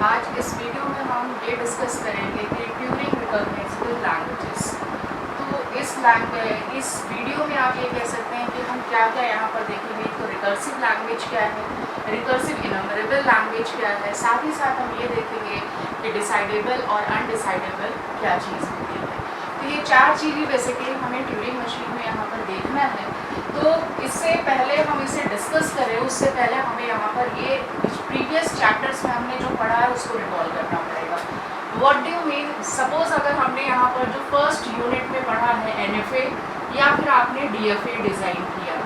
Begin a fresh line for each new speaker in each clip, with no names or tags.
आज इस वीडियो में हम ये डिस्कस करेंगे कि ट्यूरिंग रिकॉग्नाइजेबल लैंग्वेजेस। तो इस वीडियो में आप ये कह सकते हैं कि हम क्या क्या यहाँ पर देखेंगे। तो रिकर्सिव लैंग्वेज क्या है, रिकर्सिव इनमरेबल लैंग्वेज क्या है, साथ ही साथ हम ये देखेंगे कि डिसाइडेबल और अनडिसाइडेबल क्या चीज़ होती है। तो ये चार चीज़ें बेसिकली हमें ट्यूरिंग मशीन में यहाँ पर देखना है। तो इससे पहले हम इसे डिस्कस करें उससे पहले हमें यहाँ पर ये प्रीवियस चैप्टर्स में हमने जो पढ़ा है उसको रिकॉल करना पड़ेगा। What do you mean, suppose अगर हमने यहाँ पर जो फर्स्ट यूनिट में पढ़ा है NFA या फिर आपने DFA डिज़ाइन किया,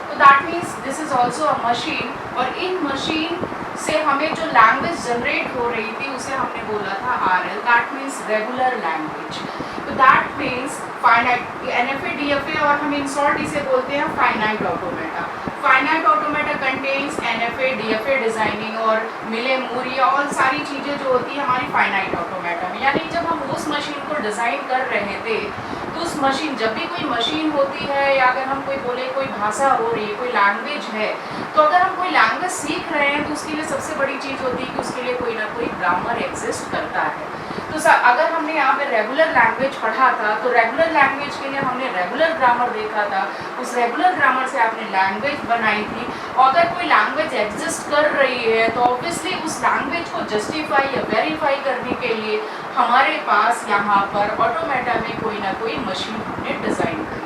तो that means this is also a machine, और इन मशीन से हमें जो लैंग्वेज जनरेट हो रही थी उसे हमने बोला था RL, that means regular language. तो that means finite, NFA DFA और हम इन शॉर्ट इसे बोलते हैं finite automata. Finite automata contains NFA DFA designing और मिले मूरी और सारी चीज़ें जो होती है हमारी फाइनाइट ऑटोमेटा में। यानी जब हम उस मशीन को डिज़ाइन कर रहे थे तो उस मशीन, जब भी कोई मशीन होती है या अगर हम कोई बोले कोई भाषा हो रही है, कोई लैंग्वेज है, तो अगर हम कोई लैंग्वेज सीख रहे हैं तो उसके लिए सबसे बड़ी चीज़ होती है कि उसके लिए कोई ना कोई ग्रामर एग्जिस्ट करता है। तो अगर हमने यहाँ पे रेगुलर लैंग्वेज पढ़ा था तो रेगुलर लैंग्वेज के लिए हमने रेगुलर ग्रामर देखा था, उस रेगुलर ग्रामर से आपने लैंग्वेज बनाई थी। और अगर कोई लैंग्वेज एग्जिस्ट कर रही है तो ऑब्वियसली उस लैंग्वेज को जस्टिफाई या वेरीफाई करने के लिए हमारे पास यहाँ पर ऑटोमेटा में कोई ना कोई मशीन हमने डिज़ाइन करी।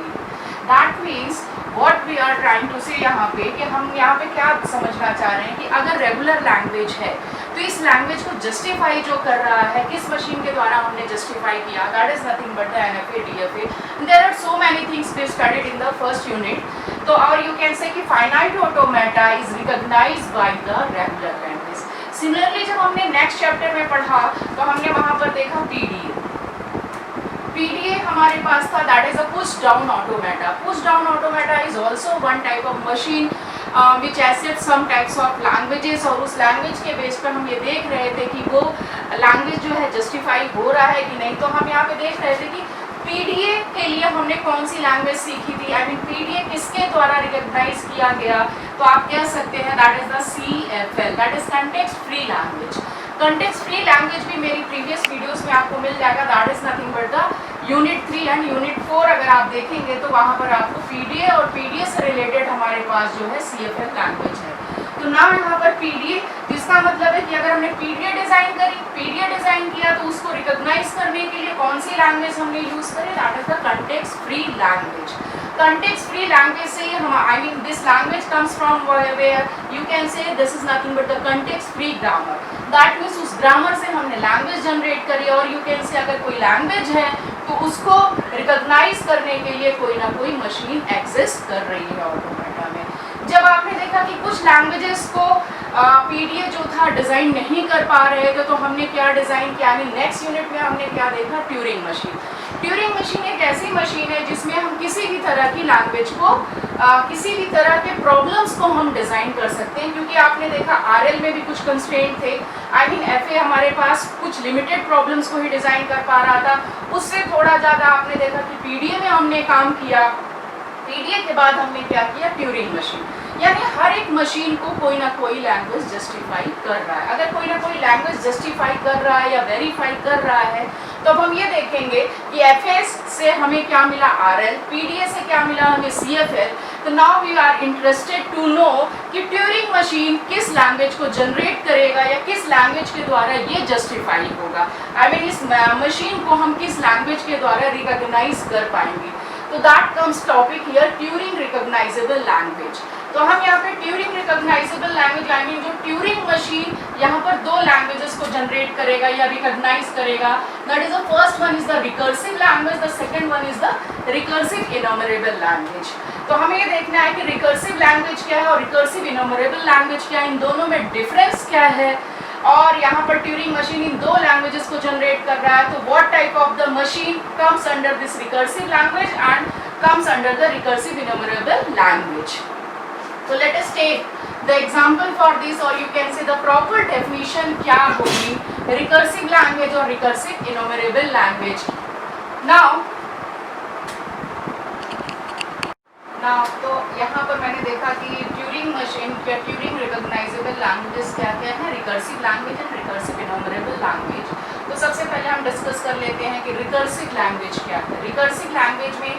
That means what we are trying to say यहाँ पे कि हम यहाँ पे क्या समझना चाह रहे हैं कि अगर रेगुलर लैंग्वेज है तो इस लैंग्वेज को जस्टिफाई जो कर रहा है किस मशीन के द्वारा हमने जस्टिफाई किया, that is nothing but the NFA DFA। There are so many things we studied in the first unit. तो और यू कैन से कि finite automata is recognized by the regular language. Similarly जब हमने next chapter में पढ़ा तो हमने वहाँ पर देखा PDA हमारे पास था, that is a push down automata. Push down automata is also one type of machine which accept some types of languages, और उस लैंग्वेज के बेस पर हम ये देख रहे थे कि वो लैंग्वेज जो है जस्टिफाई हो रहा है कि नहीं। तो हम यहाँ पे देख रहे थे कि PDA के लिए हमने कौन सी लैंग्वेज सीखी थी, आई मीन PDA किसके द्वारा रिकॉग्नाइज किया गया, तो आप कह सकते हैं that is the CFL, that is context free language. Context free language भी मेरी प्रीवियस वीडियोस में आपको मिल जाएगा, that is nothing but the unit 3 and unit 4 अगर आप देखेंगे तो वहाँ पर आपको PDA और PDA से रिलेटेड हमारे पास जो है CFL लैंग्वेज है। तो ना यहाँ पर PDA, जिसका मतलब है कि अगर हमने PDA डिज़ाइन किया तो उसको रिकॉग्नाइज करने के लिए कौन सी लैंग्वेज हमने यूज़ करी, that is the context free language. Context free language से हम, I mean this language comes from where you can say this is nothing but the context free grammar. That means उस grammar से हमने language generate करी, और you can से अगर कोई लैंग्वेज है तो उसको रिकॉग्नाइज करने के लिए कोई ना कोई मशीन एग्जिस्ट कर रही है ऑटोमेटा में। जब आपने देखा कि कुछ लैंग्वेजेस को PDA जो था डिज़ाइन नहीं कर पा रहे थे तो हमने क्या डिज़ाइन किया, नेक्स्ट यूनिट में हमने क्या देखा, ट्यूरिंग मशीन। ट्यूरिंग मशीन एक ऐसी मशीन है जिसमें हम किसी भी तरह की लैंग्वेज को किसी भी तरह के प्रॉब्लम्स को हम डिज़ाइन कर सकते हैं, क्योंकि आपने देखा RL में भी कुछ कंस्ट्रेंट थे, आई मीन FA हमारे पास कुछ लिमिटेड प्रॉब्लम्स को ही डिज़ाइन कर पा रहा था, उससे थोड़ा ज़्यादा आपने देखा कि PDA में हमने काम किया। PDA के बाद हमने क्या किया, ट्यूरिंग मशीन। यानी हर एक मशीन को कोई ना कोई लैंग्वेज जस्टिफाई कर रहा है। अगर कोई ना कोई लैंग्वेज जस्टिफाई कर रहा है या वेरीफाई कर रहा है तो अब हम ये देखेंगे कि FA से हमें क्या मिला, RL, PDA से क्या मिला हमें, CFL। तो now we are interested to know कि ट्यूरिंग मशीन किस लैंग्वेज को जनरेट करेगा या किस लैंग्वेज के द्वारा ये जस्टिफाई होगा, आई मीन इस मशीन को हम किस लैंग्वेज के द्वारा रिकॉग्नाइज कर पाएंगे। तो that comes topic here, Turing recognisable language. तो हम यहाँ पे ट्यूरिंग रिकॉग्नाइजेबल लैंग्वेज, आई मीन जो ट्यूरिंग मशीन यहाँ पर दो लैंग्वेजेस को जनरेट करेगा या रिकॉग्नाइज करेगा, that is the first one is the recursive language, the second one is the recursive innumerable language. तो हमें ये देखना है कि रिकर्सिव लैंग्वेज क्या है और रिकर्सिव इनमरेबल लैंग्वेज क्या है, इन दोनों में डिफरेंस क्या है, और यहाँ पर ट्यूरिंग मशीन इन दो लैंग्वेजेस को जनरेट कर रहा है। तो what type of the machine comes under this recursive language and comes under the recursive innumerable language. So let us take the example for this, or you can say the proper definition क्या होगी recursive language और recursive enumerable language. Now ना तो यहाँ पर मैंने देखा कि ट्यूरिंग मशीन या ट्यूरिंग रिकॉग्नाइजेबल लैंग्वेजेस क्या क्या है, recursive language and recursive enumerable language. तो सबसे पहले हम डिस्कस कर लेते हैं कि रिकर्सिव लैंग्वेज क्या है। रिकर्सिव लैंग्वेज में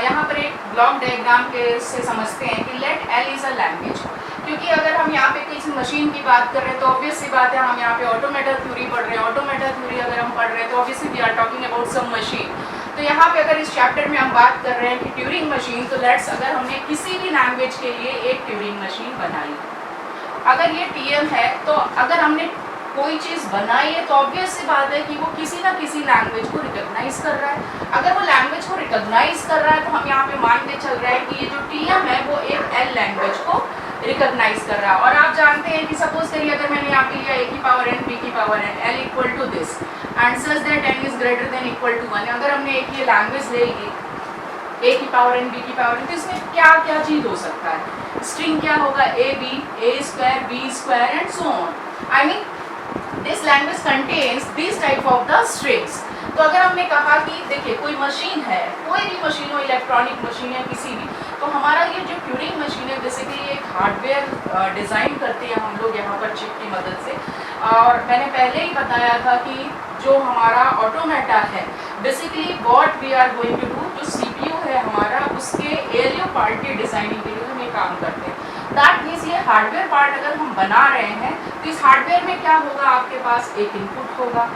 यहाँ पर एक ब्लॉक डायग्राम के से समझते हैं कि let L is a language, क्योंकि अगर हम यहाँ पे किसी मशीन की बात कर रहे हैं तो ऑब्वियस सी बात है हम यहाँ पे ऑटोमेटर थ्योरी पढ़ रहे हैं। ऑटोमेटर थ्योरी अगर हम पढ़ रहे हैं तो obviously we are talking about some machine. तो यहाँ पे अगर इस चैप्टर में हम बात कर रहे हैं कि ट्यूरिंग मशीन, तो लेट्स अगर हमने किसी भी लैंग्वेज के लिए एक ट्यूरिंग मशीन बनाई, अगर ये टीएम है तो अगर हमने कोई चीज़ बनाई है तो ऑब्वियस सी बात है कि वो किसी ना किसी लैंग्वेज को रिकॉग्नाइज कर रहा है। अगर वो लैंग्वेज को रिकॉग्नाइज कर रहा है तो हम यहाँ पे मान के चल रहे हैं कि ये जो टीएम है वो एक एल लैंग्वेज को रिकॉग्नाइज कर रहा है। और आप जानते हैं कि सपोज करिए अगर मैंने यहाँ पे लिया ए की पावर एन बी की power n L equal to this and such that n is greater than equal to 1, अगर हमने एक ये लैंग्वेज ले ली ए की पावर एन बी की पावर एन, तो इसमें क्या क्या चीज़ हो सकता है? स्ट्रिंग क्या होगा? A B, A square, B square and so on. I mean this language contains this type of the strings. तो अगर हमने कहा कि देखिए कोई मशीन है, कोई भी मशीन हो, इलेक्ट्रॉनिक मशीन है किसी भी, तो हमारा ये जो ट्यूरिंग मशीन है बेसिकली एक हार्डवेयर डिज़ाइन करते हैं हम लोग यहाँ पर चिप की मदद से। और मैंने पहले ही बताया था कि जो हमारा ऑटोमेटा है basically what we are going to do, जो सीपीयू है हमारा उसके एरियो पार्ट की डिज़ाइनिंग के लिए हम ये काम करते हैं। दैट मीन्स ये हार्डवेयर पार्ट अगर हम बना रहे हैं तो इस हार्डवेयर में क्या होगा, आपके पास एक इनपुट होगा,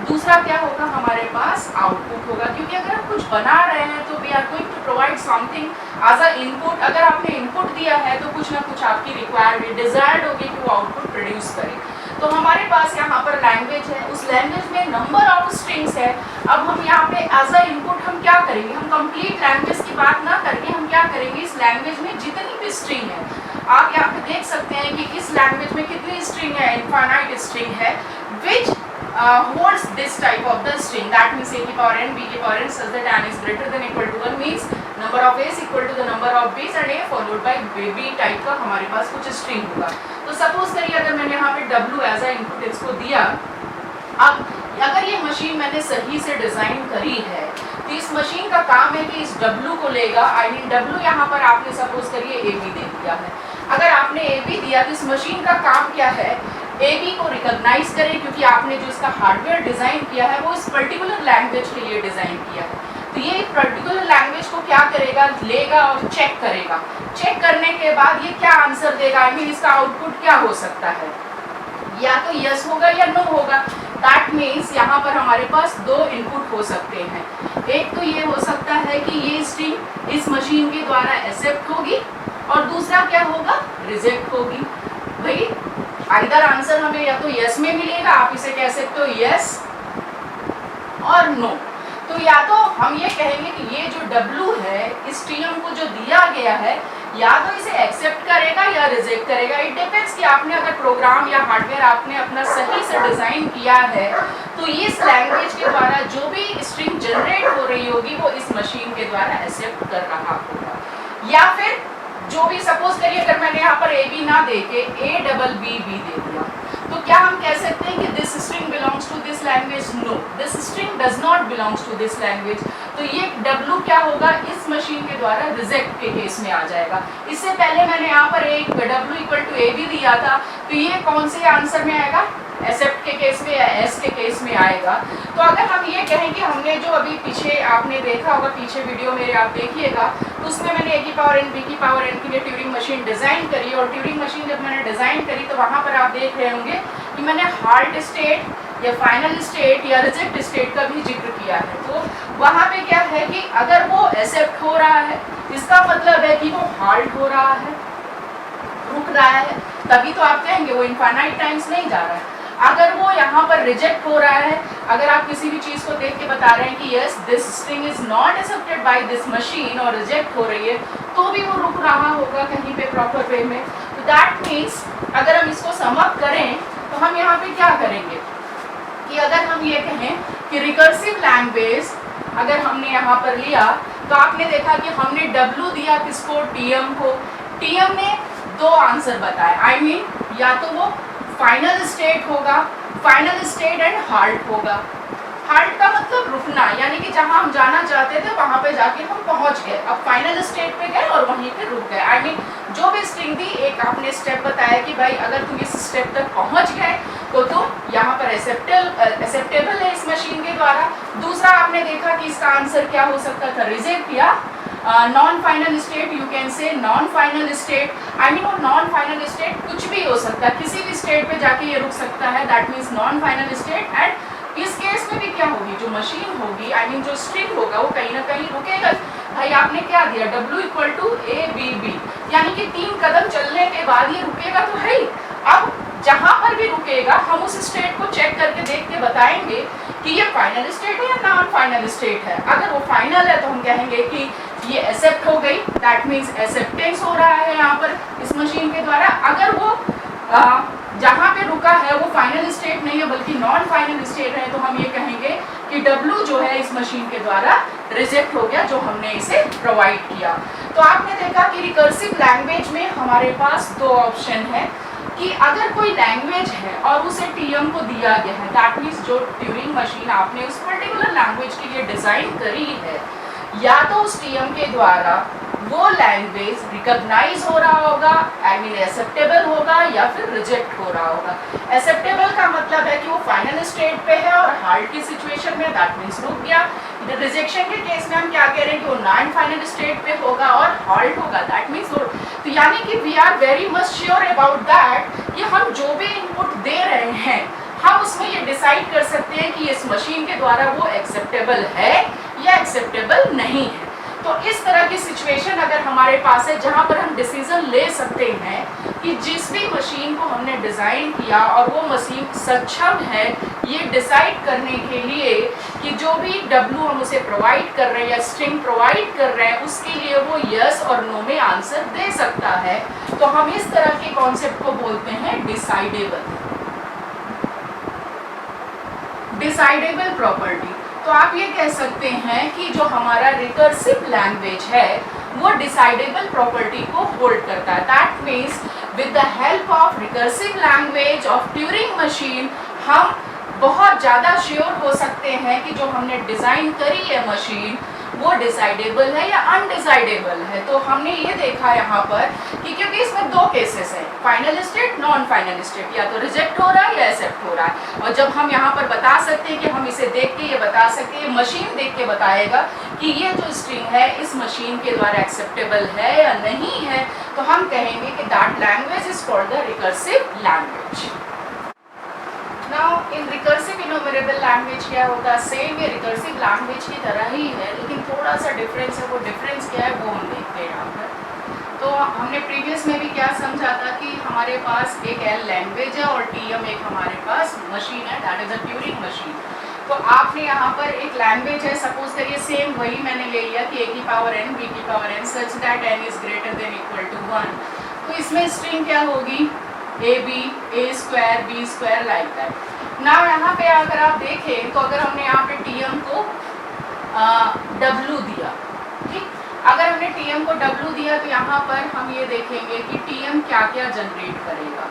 दूसरा क्या होगा, हमारे पास आउटपुट होगा। क्योंकि अगर हम कुछ बना रहे हैं तो we are going to provide something as a input. अगर आपने इनपुट दिया है तो कुछ ना कुछ आपकी रिक्वायर्ड डिजायर्ड होगी कि वो आउटपुट प्रोड्यूस करे। तो हमारे पास यहाँ पर लैंग्वेज है, उस लैंग्वेज में नंबर ऑफ स्ट्रिंग्स है। अब हम यहाँ पे एज अ इनपुट हम क्या करेंगे, हम कंप्लीट लैंग्वेज की बात ना करके हम क्या करेंगे, इस लैंग्वेज में जितनी भी स्ट्रिंग है, आप यहाँ पे देख सकते हैं कि इस लैंग्वेज में कितनी स्ट्रिंग है, इनफाइनाइट स्ट्रिंग है विच holds this type of the string, that means a की power n b की power n such that n is greater than equal to 1 means number of a's equal to the number of b's and a followed by b type का हमारे पास कुछ string होगा। तो suppose करिए अगर मैंने यहाँ पे w एज अ इनपुट इसको दिया, अब अगर ये मशीन मैंने सही से डिज़ाइन करी है तो इस मशीन का काम है कि इस w को लेगा, आई मीन w यहाँ पर आपने सपोज करिए a b दे दिया है। अगर आपने a b दिया तो इस मशीन का काम क्या है, ए बी को रिकॉग्नाइज करें, क्योंकि आपने जो इसका हार्डवेयर डिज़ाइन किया है वो इस पर्टिकुलर लैंग्वेज के लिए डिज़ाइन किया है। तो ये पर्टिकुलर लैंग्वेज को क्या करेगा, लेगा और चेक करेगा। चेक करने के बाद ये क्या आंसर देगा, आई मीन इसका आउटपुट क्या हो सकता है, या तो यस होगा या नो होगा। दैट मीन्स यहाँ पर हमारे पास दो इनपुट हो सकते हैं। एक तो ये हो सकता है कि ये स्ट्रिंग इस मशीन के द्वारा एक्सेप्ट होगी और दूसरा क्या होगा, रिजेक्ट होगी। भाई आइदर आंसर हमें या तो यस में मिलेगा, आप इसे कह सकते हो यस और नो। तो या तो हम ये कहेंगे कि ये जो W है इस टीएम को जो दिया गया है या तो इसे एक्सेप्ट करेगा या रिजेक्ट करेगा। इट डिपेंड्स कि आपने अगर प्रोग्राम या हार्डवेयर आपने अपना सही से डिज़ाइन किया है तो इस लैंग्वेज के द्वारा जो भी स्ट्रिंग जनरेट हो रही होगी वो इस मशीन के द्वारा एक्सेप्ट कर रहा होगा। या फिर जो भी सपोज करिए अगर मैंने यहाँ पर ए बी ना दे के ए डबल बी बी दे दिया तो क्या हम कह सकते हैं कि this string belongs to this language? No, this string does not belongs to this language. तो ये W क्या होगा, इस मशीन के द्वारा रिजेक्ट के केस में आ जाएगा। इससे पहले मैंने यहाँ पर एक W equal to A B दिया था, तो ये कौन से आंसर में आएगा, एक्सेप्ट के केस में या एस के केस में आएगा। तो अगर हम ये कहें कि हमने जो अभी पीछे आपने देखा होगा, पीछे वीडियो मेरे आप देखिएगा, तो उसमें मैंने ए की पावर एन बी की पावर एन के लिए ट्यूरिंग मशीन डिज़ाइन करी। और ट्यूरिंग मशीन जब मैंने डिज़ाइन करी तो वहाँ पर आप देख रहे होंगे कि मैंने हाल्ट स्टेट या फाइनल स्टेट या रिजेक्ट स्टेट का भी जिक्र किया है। तो वहाँ पे क्या है कि अगर वो एक्सेप्ट हो रहा है इसका मतलब है कि वो हाल्ट हो रहा है, रुक रहा है, तभी तो आप कहेंगे वो इनफाइनाइट टाइम्स नहीं जा रहा है। अगर वो यहाँ पर रिजेक्ट हो रहा है, अगर आप किसी भी चीज़ को देख के बता रहे हैं कि yes this string is not accepted by this machine और रिजेक्ट हो रही है, तो भी वो रुक रहा होगा कहीं पे प्रॉपर वे में। तो दैट मीन्स अगर हम इसको सम अप करें तो हम यहाँ पे क्या करेंगे कि अगर हम ये कहें कि रिकर्सिव लैंग्वेज अगर हमने यहाँ पर लिया तो आपने देखा कि हमने W दिया किसको, TM को। TM ने दो आंसर बताए, आई मीन या तो वो फाइनल स्टेट होगा, फाइनल स्टेट एंड हाल्ट होगा। हाल्ट का मतलब रुकना, यानी कि जहां हम जाना चाहते थे वहां पे जाके हम पहुंच गए, अब फाइनल स्टेट पे गए और वहीं पे रुक गए। आई मीन जो भी स्ट्रिंग दी, एक आपने स्टेप बताया कि भाई अगर तुम इस स्टेप तक पहुंच गए तो तुम यहाँ पर एक्सेप्टेबल है इस मशीन के द्वारा। दूसरा आपने देखा कि इसका आंसर क्या हो सकता था, रिजेक्ट या non final state, you can से non final state. I mean वो नॉन फाइनल स्टेट कुछ भी हो सकता है, किसी भी स्टेट पे जाके ये रुक सकता है, that means non final state. And इस केस में भी क्या होगी, जो मशीन होगी, आई मीन जो स्ट्रिंग होगा वो कहीं ना कहीं रुकेगा। भाई आपने क्या दिया, W इक्वल टू ABB, यानी कि 3 कदम चलने के बाद ये रुकेगा तो है ही। अब जहां पर भी रुकेगा हम उस स्टेट को चेक करके देख के बताएंगे कि ये फाइनल स्टेट है या नॉन फाइनल स्टेट है। अगर वो फाइनल है तो हम कहेंगे कि ये एक्सेप्ट हो गई, दैट मीन्स एक्सेप्टेंस हो रहा है यहाँ पर इस मशीन के द्वारा। अगर वो जहाँ पे रुका है वो फाइनल स्टेट नहीं है बल्कि नॉन फाइनल स्टेट है, तो हम ये कहेंगे कि W जो है इस मशीन के द्वारा रिजेक्ट हो गया, जो हमने इसे प्रोवाइड किया। तो आपने देखा कि रिकर्सिव लैंग्वेज में हमारे पास 2 ऑप्शन है कि अगर कोई लैंग्वेज है और उसे TM को दिया गया है, दैट मीन्स जो ट्यूरिंग मशीन आपने उस पर्टिकुलर लैंग्वेज के लिए डिजाइन करी है, या तो उस TM के द्वारा वो लैंग्वेज रिकॉग्नाइज हो रहा होगा, आई मीन एक्सेप्टेबल होगा, या फिर रिजेक्ट हो रहा होगा। एक्सेप्टेबल का मतलब है कि वो फाइनल स्टेट पे है और हाल्ट की सिचुएशन में, दैट मीन्स रुक गया। रिजेक्शन के केस में हम क्या कह रहे हैं कि वो नॉन फाइनल स्टेट पे होगा और हाल्ट होगा, दैट मीन्स। तो यानी कि we are very much sure about that कि हम जो भी इनपुट दे रहे हैं हम उसमें ये डिसाइड कर सकते हैं कि इस मशीन के द्वारा वो एक्सेप्टेबल है या एक्सेप्टेबल नहीं है। तो इस तरह की सिचुएशन अगर हमारे पास है जहां पर हम डिसीजन ले सकते हैं कि जिस भी मशीन को हमने डिज़ाइन किया और वो मशीन सक्षम है ये डिसाइड करने के लिए कि जो भी W हम उसे प्रोवाइड कर रहे हैं या स्ट्रिंग प्रोवाइड कर रहे हैं उसके लिए वो यस और नो में आंसर दे सकता है, तो हम इस तरह के कॉन्सेप्ट को बोलते हैं डिसाइडेबल प्रॉपर्टी। तो आप ये कह सकते हैं कि जो हमारा रिकर्सिव लैंग्वेज है वो डिसाइडेबल प्रॉपर्टी को होल्ड करता है। That means with the help of recursive language of Turing machine हम बहुत ज़्यादा श्योर हो सकते हैं कि जो हमने डिज़ाइन करी है मशीन वो डिसाइडेबल है या अनडिसाइडेबल है। तो हमने ये देखा यहाँ पर कि क्योंकि इसमें 2 केसेस हैं, final state, non final state, या तो रिजेक्ट हो रहा है या एक्सेप्ट हो रहा है। और जब हम यहाँ पर बता सकते हैं कि हम इसे देख के ये बता सकते हैं, मशीन देख के बताएगा कि ये जो स्ट्रिंग है इस मशीन के द्वारा एक्सेप्टेबल है या नहीं है, तो हम कहेंगे कि that language is called the recursive language. Now in recursive enumerable language क्या होता है, सेम ये रिकर्सिव लैंग्वेज की तरह ही है लेकिन थोड़ा सा डिफरेंस है। वो डिफरेंस क्या है वो हम देखते हैं यहाँ पर। तो हमने प्रीवियस में भी क्या समझा था कि हमारे पास एक L लैंग्वेज है और TM एक हमारे पास मशीन है, that is a Turing machine. तो आपने यहाँ पर एक लैंग्वेज है, सपोज करिए सेम वही मैंने ले लिया कि A की पावर n B की power n such that n is greater than equal to 1। तो इसमें स्ट्रिंग क्या होगी, AB, A square, B square, like that. ना यहाँ पे अगर आप देखें तो अगर हमने यहाँ पे TM को W दिया, ठीक, अगर हमने TM को W दिया तो यहाँ पर हम ये देखेंगे कि TM क्या क्या जनरेट करेगा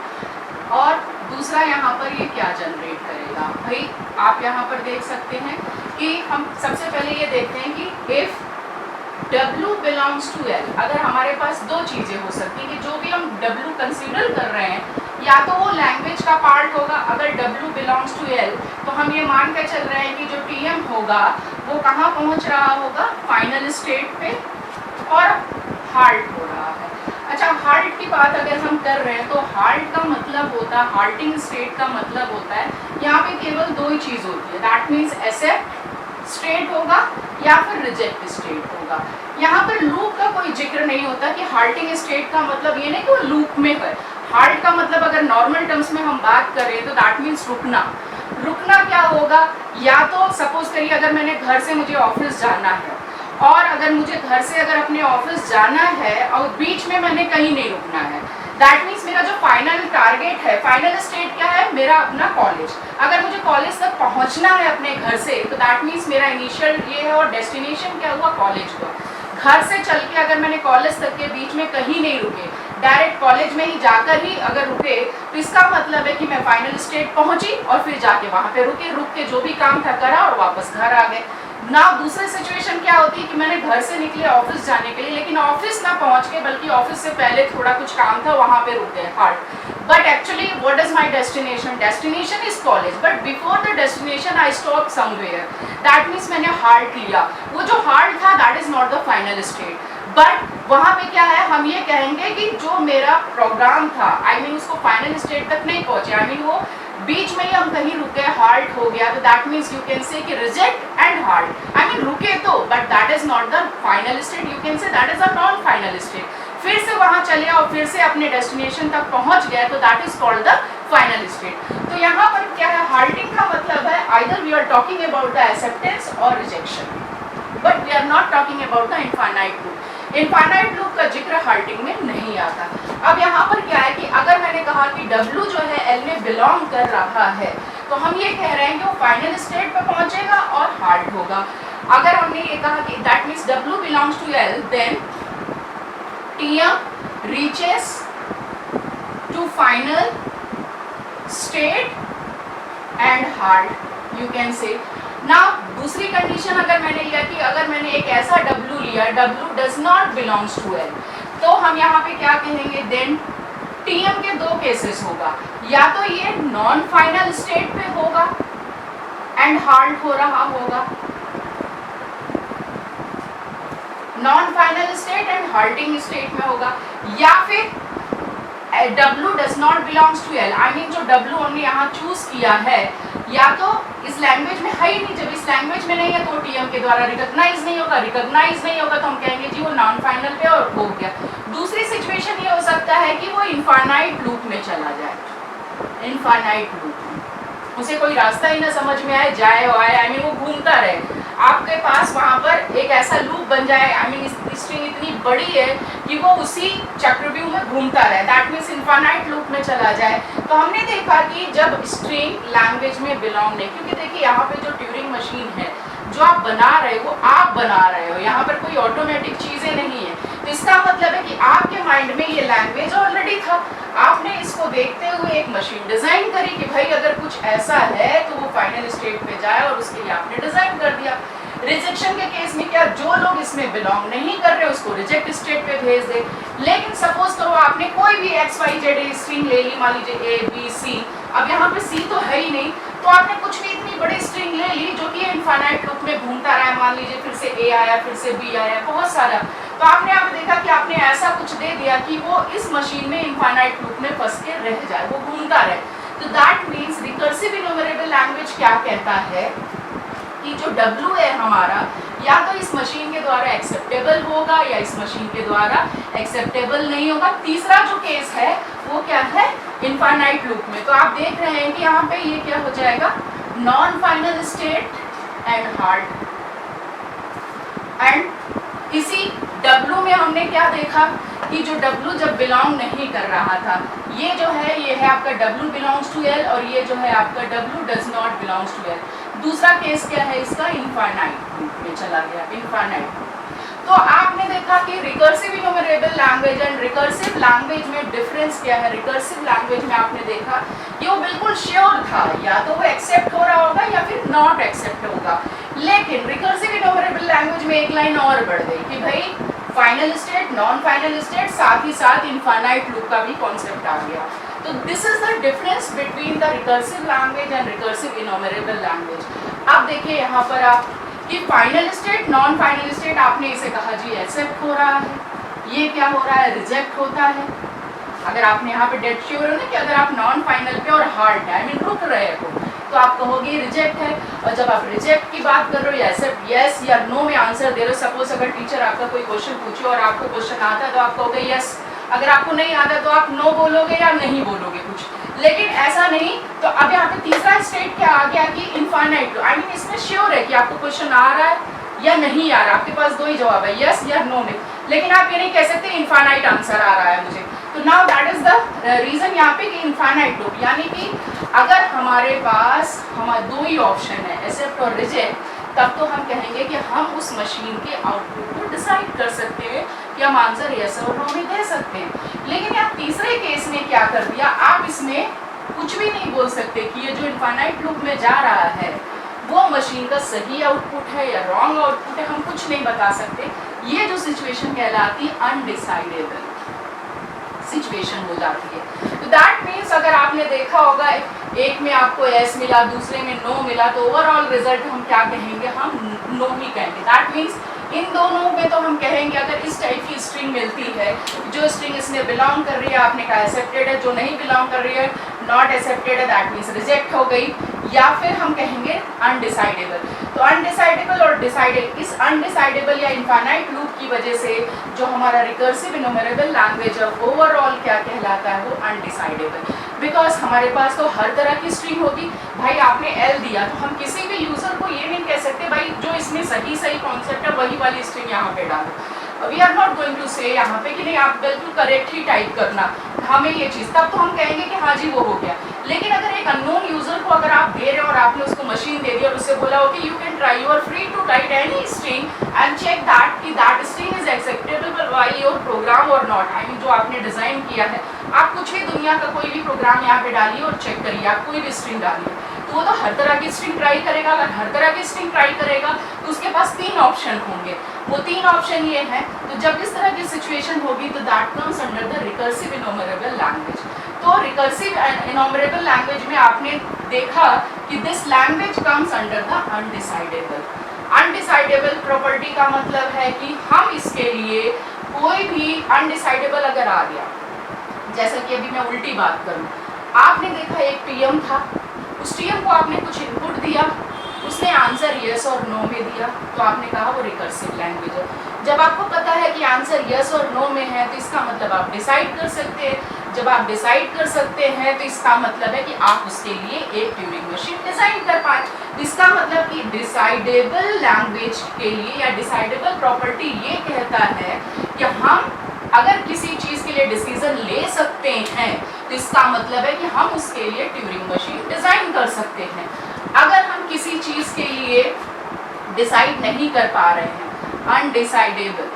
और दूसरा यहाँ पर ये क्या जनरेट करेगा। भाई आप यहाँ पर देख सकते हैं कि हम सबसे पहले ये देखते हैं कि if W belongs to L, अगर हमारे पास 2 चीज़ें हो सकती हैं कि जो भी हम W कंसीडर कर रहे हैं या तो वो लैंग्वेज का पार्ट होगा। अगर W belongs to L तो हम ये मान कर चल रहे हैं कि जो TM होगा वो कहाँ पहुँच रहा होगा, फाइनल स्टेट पे, और हाल्ट हो रहा है। अच्छा, हाल्ट की बात अगर हम कर रहे हैं तो हाल्ट का मतलब होता है, हाल्टिंग स्टेट का मतलब होता है यहाँ पे केवल 2 ही चीज़ होती है, दैट मीन्स एक्सेप्ट स्टेट होगा या फिर रिजेक्ट स्टेट होगा। यहाँ पर लूप का कोई जिक्र नहीं होता कि हाल्टिंग स्टेट का मतलब ये नहीं कि वो लूप में है। हाल्ट का मतलब अगर नॉर्मल टर्म्स में हम बात करें तो दैट मीन्स रुकना। रुकना क्या होगा, या तो सपोज करिए अगर मैंने घर से मुझे ऑफिस जाना है और अगर मुझे घर से अगर अपने ऑफिस जाना है और बीच में मैंने कहीं नहीं रुकना है, दैट मीन्स मेरा जो फाइनल टारगेट है, फाइनल स्टेट क्या है, मेरा अपना कॉलेज। अगर मुझे कॉलेज तक पहुंचना है अपने घर से तो दैट मीन्स मेरा इनिशियल ये है और डेस्टिनेशन क्या हुआ, कॉलेज हुआ। घर से चल के अगर मैंने कॉलेज तक के बीच में कहीं नहीं रुके, डायरेक्ट कॉलेज में ही जाकर ही अगर रुके तो इसका मतलब है कि मैं फाइनल स्टेट पहुंची और फिर जाके वहां पे रुक के जो भी काम था करा और वापस घर आ गए ना। दूसरी सिचुएशन क्या होती है कि मैंने घर से निकले ऑफिस जाने के लिए, लेकिन ऑफिस ना पहुंच के बल्कि ऑफिस से पहले थोड़ा कुछ काम था वहां पे रुक गए heart. But actually what is my destination? Destination is college, but before the destination I stop somewhere, that means मैंने हार्ट लिया। वो जो हार्ट था that is not the final state, but वहां पे क्या है, हम ये कहेंगे कि जो मेरा प्रोग्राम था आई मीन उसको फाइनल स्टेट तक नहीं पहुंचे, आई मीन वो बीच में ही हम कहीं रुके, हाल्ट हो गया, तो that means you can say कि reject and halt, I mean रुके तो but that is not the final state, you can say that is a non final state. फिर से वहां चले और फिर से अपने डेस्टिनेशन तक पहुंच गए तो that is called the final state. तो यहाँ पर क्या है, हाल्टिंग का मतलब है either we are talking about the acceptance और rejection, but we are not talking about the infinite loop. Infinite loop का जिक्र हाल्टिंग में नहीं आता। अब यहाँ पर क्या है कि अगर मैंने कहा कि W जो है L में बिलोंग कर रहा है तो हम ये कह रहे हैं कि वो फाइनल स्टेट पे पहुंचेगा और हाल्ट होगा। अगर हमने ये कहा कि that means W belongs to L, then TM reaches to final state and halt, you can say ना। दूसरी कंडीशन अगर मैंने लिया कि अगर मैंने एक ऐसा W लिया, W does not belongs to L, तो हम यहाँ पे क्या कहेंगे, देन TM के दो केसेस होगा, या तो ये नॉन फाइनल स्टेट पे होगा एंड हाल्ट हो रहा होगा, non final state and halting state में होगा, या फिर W does not belongs to L, I mean जो W हमने यहाँ चूज किया है या तो इस लैंग्वेज में है ही नहीं, जब इस लैंग्वेज में नहीं है तो TM के द्वारा रिकॉग्नाइज नहीं होगा तो हम कहेंगे जी वो नॉन फाइनल पे और हो गया। दूसरी सिचुएशन ये हो सकता है कि वो इनफाइनाइट लूप में चला जाए, इनफाइनाइट लूप में उसे कोई रास्ता ही ना समझ में आए, जाए और आए, आई मीन वो घूमता रहे, आपके पास वहां पर एक ऐसा लूप बन जाए, आई मीन स्ट्रिंग इतनी बड़ी है कि वो उसी चक्रव्यूह में घूमता रहे, दैट मीन्स इनफाइनाइट लूप में चला जाए। तो हमने देखा कि जब स्ट्रिंग लैंग्वेज में बिलोंग नहीं, क्योंकि देखिए यहाँ पे जो ट्यूरिंग मशीन है जो आप बना रहे हो आप बना रहे हो, यहाँ पर कोई ऑटोमेटिक चीजें नहीं है, तो इसका मतलब है कि आपके माइंड में ये लैंग्वेज ऑलरेडी था, आपने इसको देखते हुए एक मशीन डिजाइन करी कि भाई अगर कुछ ऐसा है तो वो फाइनल स्टेट पे जाए और उसके लिए आपने डिजाइन कर दिया। रिजेक्शन के केस में क्या, जो लोग इसमें बिलोंग नहीं कर रहे उसको रिजेक्ट स्टेट पे भेज दे। लेकिन सपोज करो आपने कोई भी XYZ स्ट्रिंग ले ली, मान लीजिए ABC, अब यहाँ पे C तो है ही नहीं, तो आपने कुछ भी इतनी बड़ी स्ट्रिंग ले ली जो कि इनफाइनाइट लूप में घूमता रहा है, मान लीजिए फिर से A आया, फिर से B आया, बहुत सारा, तो आपने यहाँ पे देखा कि आपने ऐसा कुछ दे दिया कि वो इस मशीन में इनफाइनाइट लूप में फंस के रह जाए, वो घूमता रहे। तो that means recursive enumerable language क्या कहता है कि जो W है हमारा या तो इस मशीन के द्वारा एक्सेप्टेबल होगा या इस मशीन के द्वारा एक्सेप्टेबल नहीं होगा। तीसरा जो केस है वो क्या है, इनफाइनाइट लूप में। तो आप देख रहे हैं कि यहाँ पे ये क्या हो जाएगा, non final state and halt. And इसी W में हमने क्या देखा कि जो W जब बिलोंग नहीं कर रहा था, ये जो है ये है आपका W बिलोंग्स टू L और ये जो है आपका W does not belongs to L। दूसरा केस क्या है इसका, इनफाइनाइट लूप में चला गया, इनफाइनाइट। तो आपने देखा कि recursive enumerable language and recursive language में डिफरेंस क्या है। रिकर्सिव लैंग्वेज में आपने देखा कि वो बिल्कुल श्योर था, या तो वो एक्सेप्ट हो रहा होगा या फिर नॉट एक्सेप्ट होगा। लेकिन रिकर्सिव इन्यूमरेबल लैंग्वेज में एक लाइन और बढ़ गई कि भाई final state, non final state, साथ ही साथ इनफाइनाइट लूप का भी कॉन्सेप्ट आ गया। तो this is the difference between the recursive language and recursive enumerable language. अब देखिए यहाँ पर आप कि final state, non final state, आपने इसे कहा जी एक्सेप्ट हो रहा है, ये क्या हो रहा है, रिजेक्ट होता है। अगर आपने यहाँ पे डेट श्योर हो ना कि अगर आप नॉन फाइनल पे और हार्ड है, आई मीन रुक रहे हो, तो आप कहोगे रिजेक्ट है। और जब आप रिजेक्ट की बात कर रहे हो या एक्सेप्ट, यस या नो में आंसर दे रहे हो, सपोज अगर टीचर आपका कोई क्वेश्चन पूछे और आपको क्वेश्चन आता है तो आप कहोगे यस, अगर आपको नहीं आता तो आप नो बोलोगे या नहीं बोलोगे कुछ। लेकिन ऐसा नहीं, तो अब यहाँ पे तीसरा स्टेट क्या आ गया कि इनफाइनाइट, आई मीन इसमें श्योर है कि आपको क्वेश्चन आ रहा है या नहीं आ रहा, आपके पास दो ही जवाब है, यस या नो में। लेकिन आप ये नहीं कह सकते इनफाइनाइट आंसर आ रहा है मुझे। तो now that is the reason यहाँ पे कि इनफाइनाइट लूप, यानी कि अगर हमारे पास हमारे दो ही ऑप्शन है, एक्सेप्ट और रिजेक्ट, तब तो हम कहेंगे कि हम उस मशीन के आउटपुट को डिसाइड कर सकते हैं कि हम आंसर यस और नो में दे सकते हैं। लेकिन यहाँ तीसरे केस में क्या कर दिया, आप इसमें कुछ भी नहीं बोल सकते कि ये जो इनफाइनाइट लूप में जा रहा है वो मशीन का सही आउटपुट है या रॉन्ग आउटपुट है, हम कुछ नहीं बता सकते। ये जो सिचुएशन कहलाती है अनडिसाइडेबल सिचुएशन हो जाती है। तो दैट मीन्स अगर आपने देखा होगा एक में आपको एस मिला, दूसरे में नो मिला, तो ओवरऑल रिजल्ट हम क्या कहेंगे, हम नो ही कहेंगे। दैट मीन्स इन दोनों में तो हम कहेंगे अगर इस टाइप की स्ट्रिंग मिलती है, जो स्ट्रिंग इसमें बिलोंग कर रही है आपने कहा एक्सेप्टेड है, जो नहीं बिलोंग कर रही है नॉट एक्सेप्टेड है, दैट मीन्स रिजेक्ट हो गई, या फिर हम कहेंगे अनडिसाइडेबल। तो अनडिसाइडेबल और डिसाइडेड, इस अनडिसाइडेबल या इनफाइनाइट लूप की वजह से जो हमारा रिकर्सिव इन्यूमरेबल लैंग्वेज है ओवरऑल क्या कहलाता है, वो अनडिसाइडेबल। बिकॉज हमारे पास तो हर तरह की स्ट्रिंग होगी। भाई आपने एल दिया तो हम किसी भी यूजर को ये नहीं कह सकते भाई जो इसमें सही सही कॉन्सेप्ट है वही वाली स्ट्रिंग यहाँ पे डालो। We are not going to say यहाँ पे कि नहीं आप बिल्कुल करेक्ट ही टाइप करना हमें ये चीज़, तब तो हम कहेंगे कि हाँ जी वो हो गया। लेकिन अगर एक अननोन यूजर को अगर आप दे रहे हो और आपने उसको मशीन दे दी और उससे बोला हो कि you can try, you are free to write any string and check that कि that string is acceptable by your program और नॉट, आई मीन जो आपने डिजाइन किया है, आप कुछ भी दुनिया का कोई भी प्रोग्राम यहाँ पे डालिए और चेक करिए, आप कोई भी स्ट्रिंग डालिए तो वो तो हर तरह की स्ट्रिंग ट्राई करेगा। अगर हर तरह की स्ट्रिंग ट्राई करेगा तो उसके पास 3 ऑप्शन होंगे, वो 3 ऑप्शन ये हैं। तो जब इस तरह की सिचुएशन होगी तो that comes under the recursive enumerable language. तो रिकर्सिव इन्यूमरेबल लैंग्वेज में आपने देखा कि this language comes under the undecidable. Undecidable property का मतलब है कि हम इसके लिए कोई भी अनडिसाइडेबल अगर आ गया, जैसा कि अभी मैं उल्टी बात करूं, आपने देखा एक टीएम था, उस टीएम को आपने कुछ इनपुट दिया, उसने आंसर यस और नो में दिया, तो आपने कहा वो रिकर्सिव लैंग्वेज है। जब आपको पता है कि आंसर यस और नो में है तो इसका मतलब आप डिसाइड कर सकते हैं। जब आप डिसाइड कर सकते हैं तो इसका मतलब है कि आप उसके लिए एक ट्यूरिंग मशीन डिजाइन कर पाए। तो इसका मतलब कि डिसाइडेबल लैंग्वेज के लिए या डिसाइडेबल प्रॉपर्टी ये कहता है कि हम अगर किसी चीज़ के लिए डिसीजन ले सकते हैं तो इसका मतलब है कि हम उसके लिए ट्यूरिंग मशीन डिजाइन कर सकते हैं। अगर हम किसी चीज़ के लिए डिसाइड नहीं कर पा रहे हैं, अनडिसाइडेबल,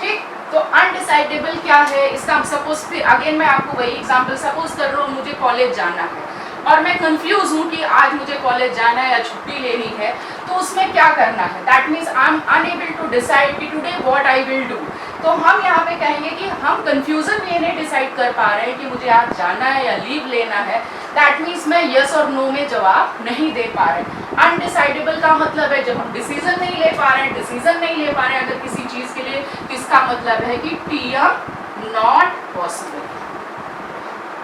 ठीक, तो अनडिसाइडेबल क्या है इसका, सपोज फिर अगेन मैं आपको वही एग्जांपल सपोज कर रहा हूँ, मुझे कॉलेज जाना है और मैं कंफ्यूज हूँ कि आज मुझे कॉलेज जाना है या छुट्टी लेनी है, तो उसमें क्या करना है, that means I am unable to decide कि today what I will do. तो हम यहाँ पे कहेंगे कि हम कंफ्यूजन में नहीं डिसाइड कर पा रहे हैं कि मुझे आज जाना है या लीव लेना है, दैट मीन्स मैं यस और नो में जवाब नहीं दे पा रहे। अनडिसाइडेबल का मतलब है जब हम डिसीजन नहीं ले पा रहे हैं, डिसीजन नहीं ले पा रहे हैं अगर किसी चीज़ के लिए, तो इसका मतलब है कि टीएम नॉट पॉसिबल।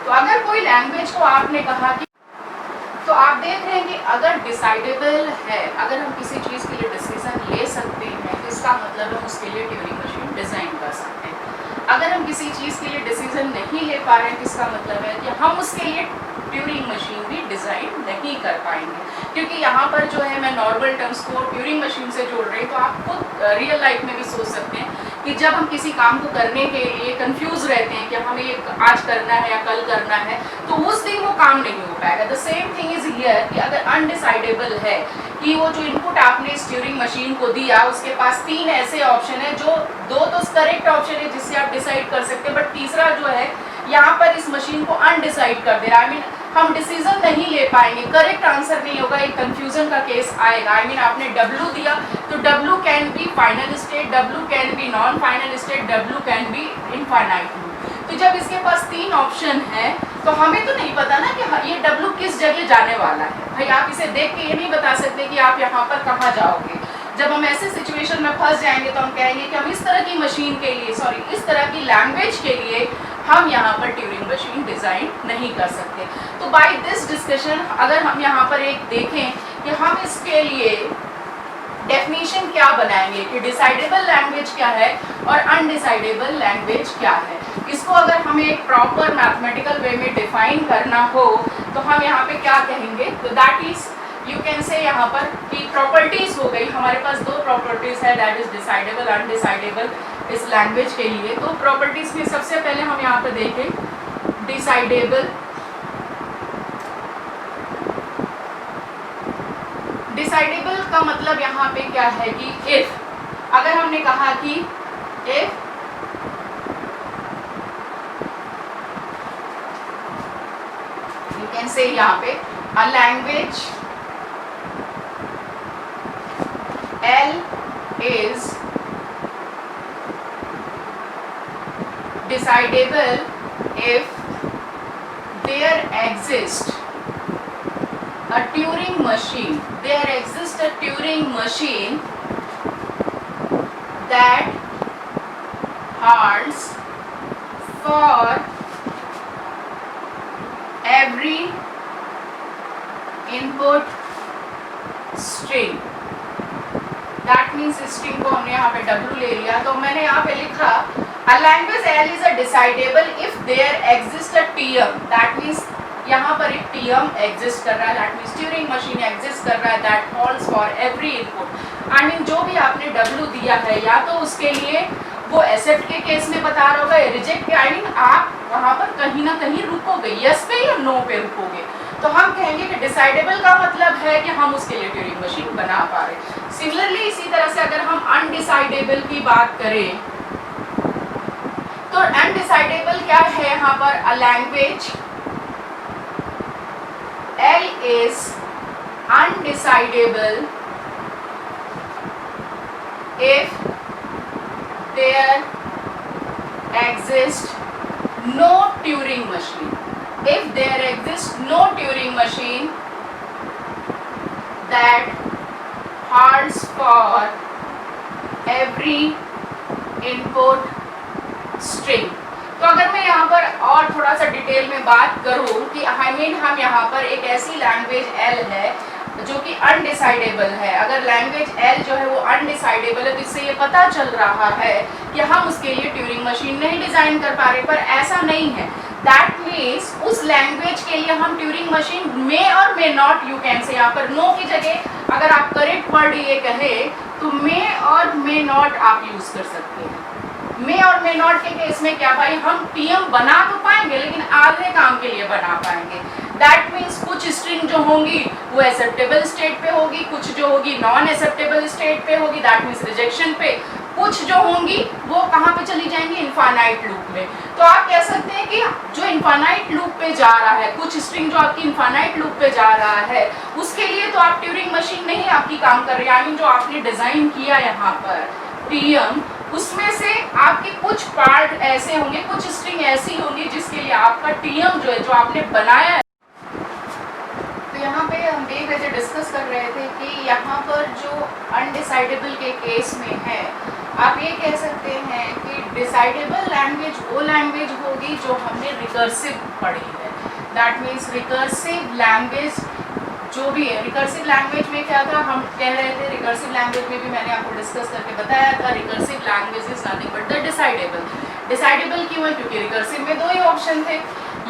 तो अगर कोई लैंग्वेज को आपने कहा कि, तो आप देख रहे हैं कि अगर डिसाइडेबल है, अगर हम किसी चीज़ के लिए डिसीजन ले सकते हैं तो इसका मतलब हम उसके लिए ट्यूरिंग मशीन डिज़ाइन कर सकते हैं। अगर हम किसी चीज़ के लिए डिसीजन नहीं ले पा रहे हैं तो इसका मतलब है कि हम उसके लिए ट्यूरिंग मशीन भी डिज़ाइन नहीं कर पाएंगे, क्योंकि यहाँ पर जो है मैं नॉर्मल टर्म्स को ट्यूरिंग मशीन से जोड़ रही हूँ। तो आप खुद रियल लाइफ में भी सोच सकते हैं कि जब हम किसी काम को करने के लिए कंफ्यूज रहते हैं कि हमें ये आज करना है या कल करना है, तो उस दिन वो काम नहीं हो पाएगा। The same thing is here कि अगर अनडिसाइडेबल है कि वो जो इनपुट आपने इस ट्यूरिंग मशीन को दिया उसके पास 3 ऐसे ऑप्शन है, जो 2 तो करेक्ट ऑप्शन है जिससे आप डिसाइड कर सकते हैं, बट तीसरा जो है यहाँ पर इस मशीन को अनडिसाइड कर दे रहा है। आई मीन हम डिसीजन नहीं ले पाएंगे, करेक्ट आंसर नहीं होगा, एक कंफ्यूजन का केस आएगा। आई मीन आपने W दिया तो W can be final state, W can be non final state, W can be infinite loop. तो जब इसके पास 3 ऑप्शन है तो हमें तो नहीं पता ना कि ये W किस जगह जाने वाला है। भाई आप इसे देख के ये नहीं बता सकते कि आप यहाँ पर कहाँ जाओगे। जब हम ऐसे सिचुएशन में फंस जाएंगे तो हम कहेंगे कि हम इस तरह की मशीन के लिए, सॉरी इस तरह की लैंग्वेज के लिए हम यहाँ पर ट्यूरिंग मशीन डिज़ाइन नहीं कर सकते। तो बाय दिस डिस्कशन अगर हम यहाँ पर एक देखें कि हम इसके लिए डेफिनेशन क्या बनाएंगे कि डिसाइडेबल लैंग्वेज क्या है और अनडिसाइडेबल लैंग्वेज क्या है, इसको अगर हमें एक प्रॉपर मैथमेटिकल वे में डिफाइन करना हो तो हम यहाँ पे क्या कहेंगे, तो दैट इज यू कैन से यहाँ पर कि प्रॉपर्टीज हो गई, हमारे पास 2 प्रॉपर्टीज है, दैट इज डिसाइडेबल अनडिसाइडेबल इस लैंग्वेज के लिए। तो प्रॉपर्टीज में सबसे पहले हम यहाँ पे देखें डिसाइडेबल। डिसाइडेबल का मतलब यहाँ पे क्या है कि इफ, अगर हमने कहा कि इफ कैन से यहाँ पे अ language L is decidable if there exists a Turing machine. There exists a Turing machine that holds for every input string. That means string को हमने यहाँ पे W ले लिया, तो मैंने यहाँ पे लिखा a language L is a decidable if there exists a TM. That means यहाँ पर एक TM exist कर रहा है, that means Turing machine exist कर रहा है, that holds for every input. I mean जो भी आपने W दिया है, या तो उसके लिए वो एक्सेप्ट के केस में बता रहा होगा, रिजेक्ट के, आई मीन आप वहाँ पर कहीं ना कहीं रुकोगे, यस पे या नो पे रुकोगे, तो हम कहेंगे कि डिसाइडेबल का मतलब है कि हम उसके लिए ट्यूरिंग मशीन बना पा रहे। सिमिलरली इसी तरह से अगर हम अनडिसाइडेबल की बात करें तो अनडिसाइडेबल क्या है यहाँ पर, अ language L is undecidable if there exists no Turing machine. If there exists no Turing machine that holds for every input string. तो अगर मैं यहाँ पर और थोड़ा सा डिटेल में बात करूँ कि हम यहाँ पर एक ऐसी लैंग्वेज L है जो कि अनडिसाइडेबल है, अगर लैंग्वेज L जो है वो अनडिसाइडेबल है तो इससे ये पता चल रहा है कि हम उसके लिए ट्यूरिंग मशीन नहीं डिज़ाइन कर पा रहे, पर ऐसा नहीं है। दैट मीन्स उस लैंग्वेज के लिए हम ट्यूरिंग मशीन मे और मे नॉट, यू कैन से, यहाँ पर नो की जगह अगर आप करेक्ट वर्ड ये कहे तो मे और मे नॉट आप यूज़ कर सकते हैं। मे और मे नॉट के केस में क्या भाई, हम टीएम बना तो पाएंगे लेकिन आधे काम के लिए बना पाएंगे। दैट मीन्स कुछ स्ट्रिंग जो होंगी वो एक्सेप्टेबल स्टेट पे होगी, कुछ जो होगी नॉन एक्सेप्टेबल स्टेट पे होगी, दैट मीन्स रिजेक्शन पे, कुछ जो होंगी वो कहाँ पे चली जाएंगी, इनफाइनाइट लूप में। तो आप कह सकते हैं कि जो इनफाइनाइट लूप पे जा रहा है, कुछ स्ट्रिंग जो आपकी इनफाइनाइट लूप पे जा रहा है उसके लिए तो आप ट्यूरिंग मशीन नहीं आपकी काम कर रही है, आई मीन जो आपने डिजाइन किया यहाँ पर टीएम, उसमें से आपके कुछ पार्ट ऐसे होंगे, कुछ स्ट्रिंग ऐसी होंगी जिसके लिए आपका टीएम जो है, जो आपने बनाया है। तो यहाँ पे हम देख रहे थे, डिस्कस कर रहे थे कि यहाँ पर जो अनडिसाइडेबल के केस में है, आप ये कह सकते हैं कि डिसाइडेबल लैंग्वेज वो लैंग्वेज होगी जो हमने रिकर्सिव पढ़ी है। दैट मीन्स रिकर्सिव लैंग्वेज जो भी है, रिकर्सिव लैंग्वेज में क्या था, हम कह रहे थे, रिकर्सिव लैंग्वेज में भी मैंने आपको डिस्कस करके बताया था, recursive language is nothing but the decidable. Decidable क्यों है, क्योंकि रिकर्सिव में दो ही ऑप्शन थे,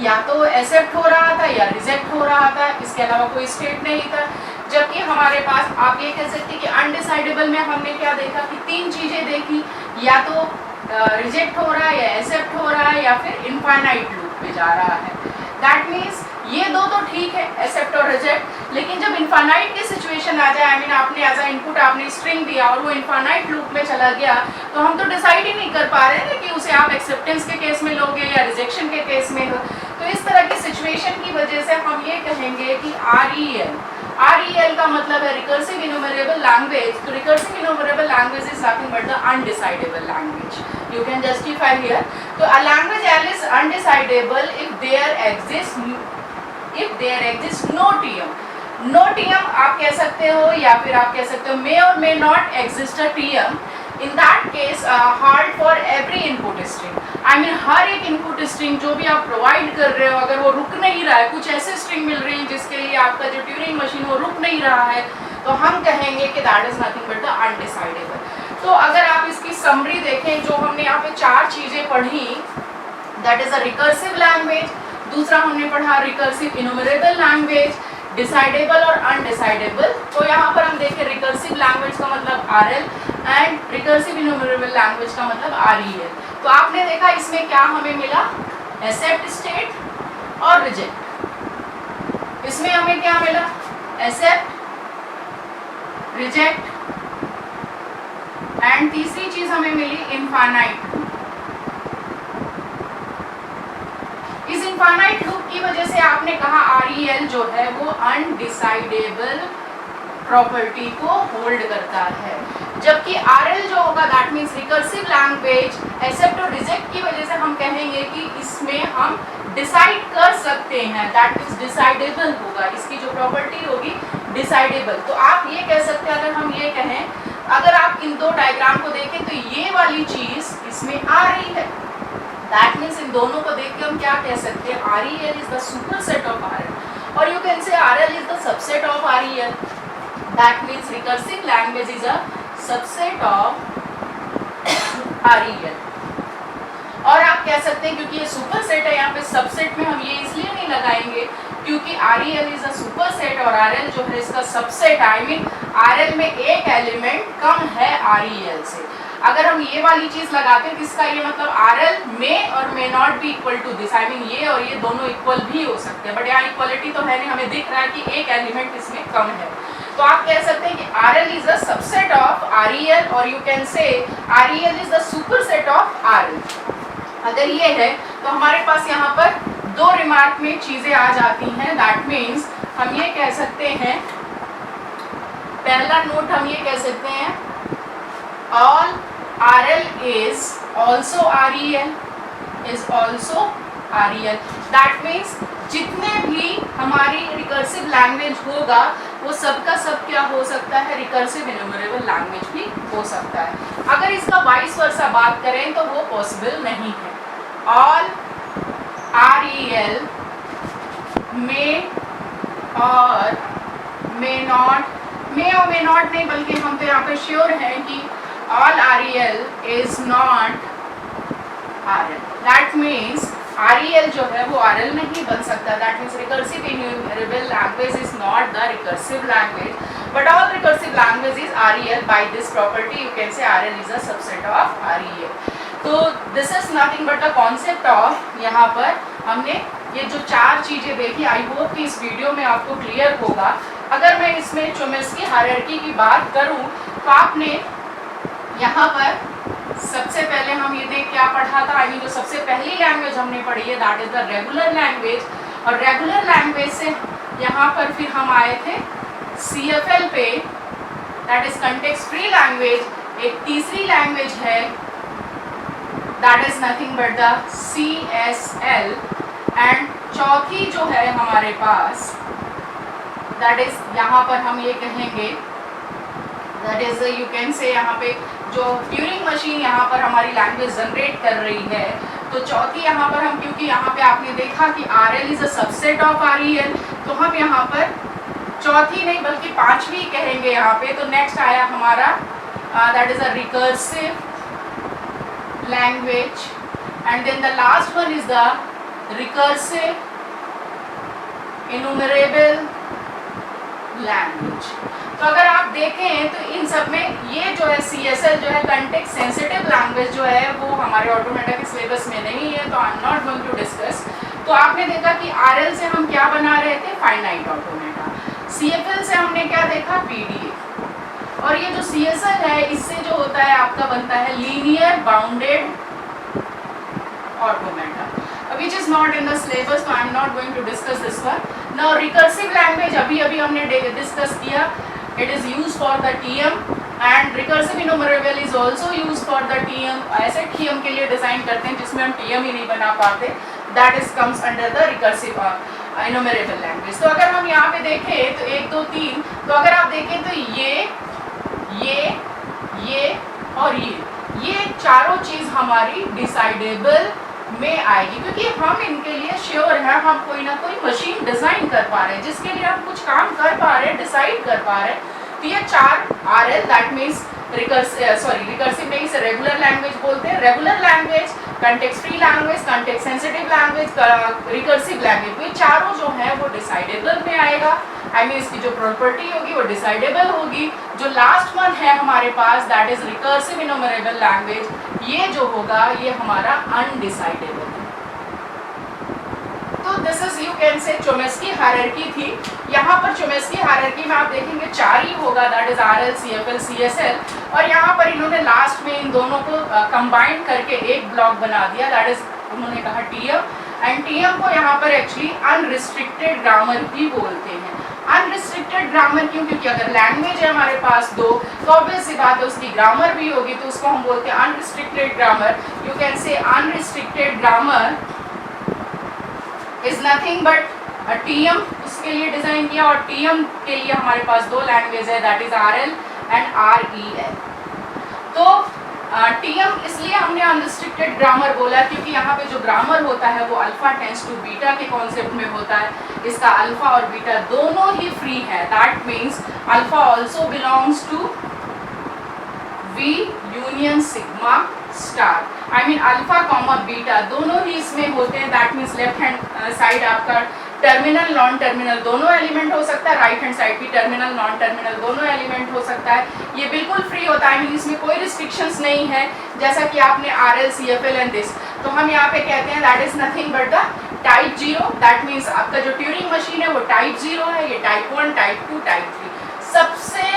या तो एक्सेप्ट हो रहा था या रिजेक्ट हो रहा था, इसके अलावा कोई स्टेट नहीं था। जबकि हमारे पास आप ये कह सकते हैं कि अनडिसाइडेबल में हमने क्या देखा कि तीन चीज़ें देखी, या तो रिजेक्ट हो रहा है, या एक्सेप्ट हो रहा है, या फिर इनफाइनाइट लूप पे जा रहा है। दैट मीन्स ये दो तो ठीक है, एक्सेप्ट और रिजेक्ट, लेकिन जब इनफाइनाइट की सिचुएशन आ जाए, आई मीन आपने एज अ इनपुट आपने स्ट्रिंग दिया और वो इनफाइनाइट लूप में चला गया, तो हम तो डिसाइड ही नहीं कर पा रहे हैं कि उसे आप एक्सेप्टेंस के केस में लोगे या रिजेक्शन के केस में हो। तो इस तरह की सिचुएशन की वजह से हम ये कहेंगे कि REL का मतलब है रिकर्सिव इन्यूमरेबल लैंग्वेज। तो recursive enumerable language is nothing but the undecidable language, you can justify here. तो a language L is undecidable if there exist no TM। No TM आप कह सकते हो, या फिर आप कह सकते हो मे और may not exist a TM। In that case hard for every input string, I mean हर एक इनपुट स्ट्रिंग जो भी आप प्रोवाइड कर रहे हो, अगर वो रुक नहीं रहा है, कुछ ऐसे स्ट्रिंग मिल रही हैं जिसके लिए आपका जो ट्यूरिंग मशीन वो रुक नहीं रहा है, तो हम कहेंगे कि that is nothing but the undecidable. तो अगर आप इसकी समरी देखें, जो हमने यहाँ पे चार चीज़ें पढ़ी, that is a recursive language, दूसरा हमने पढ़ा रिकर्सिव इन्यूमरेबल लैंग्वेज, डिसाइडेबल और अनडिसाइडेबल। तो यहाँ पर हम देखें रिकर्सिव लैंग्वेज का मतलब RL and recursive enumerable language का मतलब REL। तो आपने देखा इसमें क्या हमें मिला, एक्सेप्ट स्टेट और रिजेक्ट। इसमें हमें क्या मिला, एक्सेप्ट, रिजेक्ट एंड तीसरी चीज हमें मिली इनफाइनाइट। इस इनफाइनाइट लूप की वजह से आपने कहा REL जो है वो अनडिसाइडेबल प्रॉपर्टी को होल्ड करता है, जबकि RL जो होगा that means recursive language accept और रिजेक्ट की वजह से हम कहेंगे कि इसमें हम डिसाइड कर सकते हैं, दैट मीन्स डिसाइडेबल होगा, इसकी जो प्रॉपर्टी होगी डिसाइडेबल। तो आप ये कह सकते हैं, अगर हम ये कहें, अगर आप इन दो डायग्राम को देखें तो ये वाली चीज इसमें आ रही है, दैट मीन्स इन दोनों को देख के हम क्या कह सकते हैं, REL is the superset of RL, और you can say RL is the subset of REL, that means recursive language is a subset of REL। और आप कह सकते हैं क्योंकि ये सुपरसेट है, यहाँ पे सबसेट में हम ये इसलिए नहीं लगाएंगे क्योंकि REL इज अ सुपरसेट और RL जो है इसका सबसेट, आई मीन RL में एक एलिमेंट कम है REL से। अगर हम ये वाली चीज लगाते हैं तो इसका ये मतलब RL में और may not be equal to this, I mean ये और ये दोनों इक्वल भी हो सकते हैं, बट यहाँ इक्वलिटी तो है नहीं, हमें दिख रहा है कि एक एलिमेंट इसमें कम है। तो आप कह सकते हैं कि RL is the subset of REL और यू कैन से REL is the superset of RL। अगर ये है तो हमारे पास यहाँ पर दो रिमार्क में चीजें आ जाती हैं, दैट मीन्स हम ये कह सकते हैं, पहला नोट हम ये कह सकते हैं all RL is also REL is also REL, that means जितने भी हमारी रिकर्सिव लैंग्वेज होगा वो सबका सब क्या हो सकता है, रिकर्सिव इन्यूमरेबल लैंग्वेज भी हो सकता है। अगर इसका वाइस वर्सा बात करें तो वो पॉसिबल नहीं है। ऑल REL में और मे और मे नॉट नहीं, बल्कि हम तो यहाँ पे श्योर हैं कि all REL is not RL, that means REL जो है वो RL नहीं बन सकता, that means recursive enumerable language is not the recursive language, but all recursive language is REL, by this property you can say RL is a subset of REL। तो this is nothing but the concept of, यहाँ पर हमने ये जो चार चीजें देखी, I hope कि इस वीडियो में आपको क्लियर होगा। अगर मैं इसमें चोमेस्की हायरार्की की बात करूं तो आपने यहाँ पर सबसे पहले हम ये देख क्या पढ़ा था, आई मीन जो सबसे पहली लैंग्वेज हमने पढ़ी है that is the regular language, और रेगुलर लैंग्वेज से यहाँ पर फिर हम आए थे CFL पे, that is context free language. एक तीसरी लैंग्वेज है that is nothing but the CSL, and चौथी जो है हमारे पास दैट इज यहाँ पर हम ये कहेंगे दैट इज यू कैन से यहाँ पे जो ट्यूरिंग मशीन यहाँ पर हमारी लैंग्वेज जनरेट कर रही है, तो चौथी यहाँ पर हम, क्योंकि यहाँ पे आपने देखा कि RL is a subset of REL, तो हम यहाँ पर चौथी नहीं बल्कि पांचवी कहेंगे यहाँ पे। तो नेक्स्ट आया हमारा that is a recursive language, and then the last one is the recursive enumerable language. तो अगर आप देखें तो इन सब में ये जो है CSL जो है कंटेक्स्ट सेंसिटिव लैंग्वेज जो है वो हमारे ऑटोमेटा के सिलेबस में नहीं है, तो I am not going to discuss. तो आपने देखा कि RL से हम क्या बना रहे थे, फाइनाइट ऑटोमेटा, CFL से हमने क्या देखा, PDF, और ये जो CSL है इससे जो होता है आपका बनता है linear bounded automata, which is not in the syllabus, so I am not going to discuss this one. Now recursive language अभी हमने डिस्कस किया, it is used for the TM and recursive enumerable is also used for the TM। ऐसे TM के लिए design करते हैं जिसमें हम TM ही नहीं बना पाते, that is comes under the recursive enumerable language। तो अगर हम यहाँ पे देखें तो 1 2 3, तो अगर आप देखें तो ये और ये चारों चीज हमारी डिसाइडेबल में आएगी, क्योंकि हम इनके लिए श्योर हैं, हम कोई ना कोई मशीन डिजाइन कर पा रहे हैं जिसके लिए हम कुछ काम कर पा रहे हैं, डिसाइड कर पा रहे हैं। तो ये चार RL दैट मीन्स रिकर्सिव नहीं, इसे रेगुलर लैंग्वेज बोलते हैं, regular language, context free language, context sensitive language, recursive language, तो ये चारों जो है वो डिसाइडेबल में आएगा, आई मीन इसकी जो प्रॉपर्टी होगी वो डिसाइडेबल होगी। जो लास्ट वन है हमारे पास that is recursive enumerable language, ये जो होगा ये हमारा अनडिसाइडेबल है। तो दिस इज यू कैन से चोमेस्की हायरार्की थी। यहाँ पर चोमेस्की हायरार्की में आप देखेंगे 4 ही होगा, that is RL, CFL, CSL, और यहाँ पर इन्होंने लास्ट में इन दोनों को कंबाइन करके एक ब्लॉक बना दिया, दैट इज उन्होंने कहा टीएम, एंड टीएम को यहाँ पर एक्चुअली अनरिस्ट्रिक्टेड ग्रामर भी बोलते हैं। अनरिस्ट्रिक्टेड ग्रामर क्यों? क्योंकि अगर लैंग्वेज है हमारे पास दो तो ऑब्वियस सी बात है उसकी ग्रामर भी होगी, तो उसको हम बोलते हैं अनरिस्ट्रिक्टेड ग्रामर। यू कैन से unrestricted grammar is nothing but TM उसके लिए डिजाइन किया, और टीएम के लिए हमारे पास दो लैंग्वेज है, that is RL and REL. तो टीएम इसलिए हमने अनरिस्ट्रिक्टेड ग्रामर बोला क्योंकि यहाँ पे जो ग्रामर होता है वो अल्फा टेंड्स टू बीटा के कॉन्सेप्ट में होता है। इसका अल्फा और बीटा दोनों ही फ्री है, that means alpha also belongs to V union sigma star. I mean alpha comma beta दोनों ही इसमें होते हैं, that means left hand side आपका टर्मिनल नॉन टर्मिनल दोनों एलिमेंट हो सकता है, राइट हैंड साइड भी टर्मिनल नॉन टर्मिनल दोनों एलिमेंट हो सकता है। ये बिल्कुल फ्री होता है, आई मीन इसमें कोई रिस्ट्रिक्शंस नहीं है, जैसा कि आपने आरएल सीएफएल एंड दिस। तो हम यहाँ पे कहते हैं that is nothing but the type 0, that means आपका जो ट्यूरिंग मशीन है वो टाइप 0 है, ये टाइप 1, टाइप 2, टाइप 3। सबसे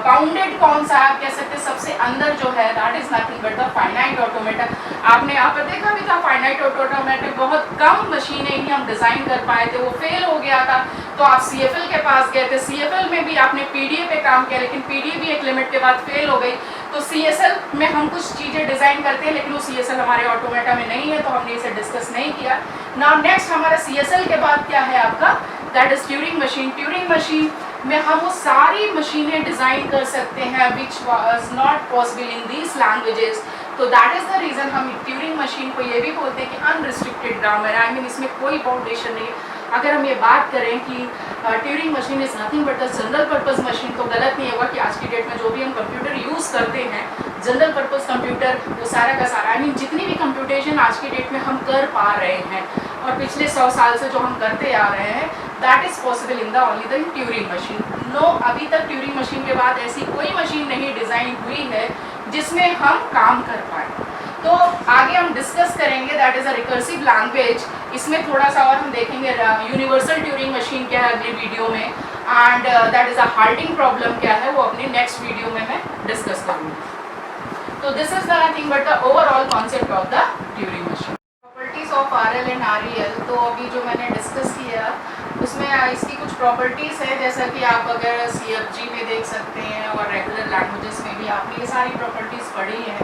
बाउंडेड कौन सा आप कह सकते हैं, सबसे अंदर जो है that is nothing but the finite automata. आपने यहाँ पर देखा भी था फाइनाइट ऑटोमेटा बहुत कम मशीनें ही हम डिजाइन कर पाए थे, वो फेल हो गया था, तो आप सीएफएल के पास गए थे। सीएफएल में भी आपने पीडीए पे काम किया, लेकिन पीडीए भी एक लिमिट के बाद फेल हो गई। तो सीएसएल में हम कुछ चीज़ें डिज़ाइन करते हैं, लेकिन वो सीएसएल हमारे ऑटोमेटा में नहीं है, तो हमने इसे डिस्कस नहीं किया। नाउ नेक्स्ट हमारा सीएसएल के बाद क्या है आपका, that is Turing machine. Turing machine में हम वो सारी मशीनें डिज़ाइन कर सकते हैं which was not possible in these languages. तो दैट इज़ द रीज़न हम ट्यूरिंग मशीन को ये भी बोलते हैं कि अनरिस्ट्रिक्टेड ग्रामर, आई मीन इसमें कोई बाउंडेशन नहीं है। अगर हम ये बात करें कि Turing machine is nothing but the general purpose machine, तो गलत नहीं होगा कि आज की डेट में जो भी हम कंप्यूटर यूज़ करते हैं, जनरल पर्पज़ कंप्यूटर, वो सारा का सारा, आई मीन जितनी भी कंप्यूटेशन आज की डेट में हम कर पा रहे हैं और पिछले 100 साल से जो हम करते आ रहे हैं, that is possible in the only the Turing machine. No, अभी तक ट्यूरिंग मशीन के बाद ऐसी कोई मशीन नहीं डिज़ाइन हुई है जिसमें हम काम कर पाए। तो आगे हम डिस्कस करेंगे that is a recursive language. इसमें थोड़ा सा और हम देखेंगे यूनिवर्सल ट्यूरिंग मशीन क्या है अगली वीडियो में, and that is a halting problem क्या है वो अपनी नेक्स्ट वीडियो में मैं डिस्कस करूँगी। तो this is the nothing but the overall concept of the Turing machine. Properties of RL and REL, तो अभी जो मैंने डिस्कस किया उसमें इसकी कुछ प्रॉपर्टीज़ है, जैसा कि आप अगर सीएफजी में देख सकते हैं और रेगुलर लैंग्वेजेस में भी आपने ये सारी प्रॉपर्टीज़ पढ़ी हैं।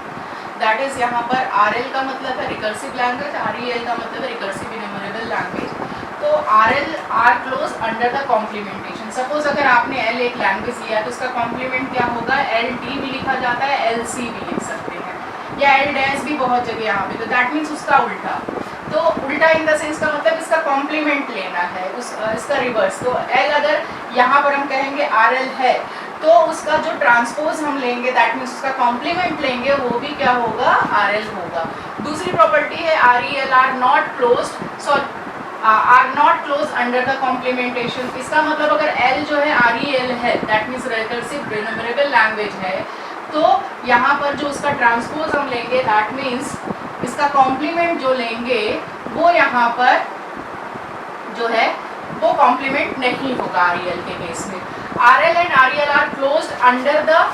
दैट इज़ यहाँ पर आरएल का मतलब है रिकर्सिव लैंग्वेज, आरईएल का मतलब है रिकर्सिव इन्यूमरेबल लैंग्वेज। तो RL are close under the complementation. Suppose अगर आपने एल एक लैंग्वेज लिया है तो उसका कॉम्प्लीमेंट क्या होगा, एल डी भी लिखा जाता है, एल सी भी लिख सकते हैं, या एल डैश भी बहुत जगह यहाँ पे, तो दैट मीन्स उसका उल्टा। तो उल्टा इन द सेंस का मतलब इसका कॉम्प्लीमेंट लेना है, इसका रिवर्स। तो एल अगर यहाँ पर हम कहेंगे आर एल है तो उसका जो ट्रांसपोज हम लेंगे दैट मीन्स उसका कॉम्प्लीमेंट लेंगे, वो भी क्या होगा, आर एल होगा। दूसरी प्रॉपर्टी है R E L are not close, are not close under the complementation. इसका मतलब अगर एल जो है आर ई एल है that means recursive enumerable language है, तो यहाँ पर जो उसका ट्रांसपोज हम लेंगे दैट मीन्स इसका कॉम्प्लीमेंट जो लेंगे वो यहाँ पर जो है वो कॉम्प्लीमेंट नहीं होगा आरईएल के केस में। RL and REL are closed under the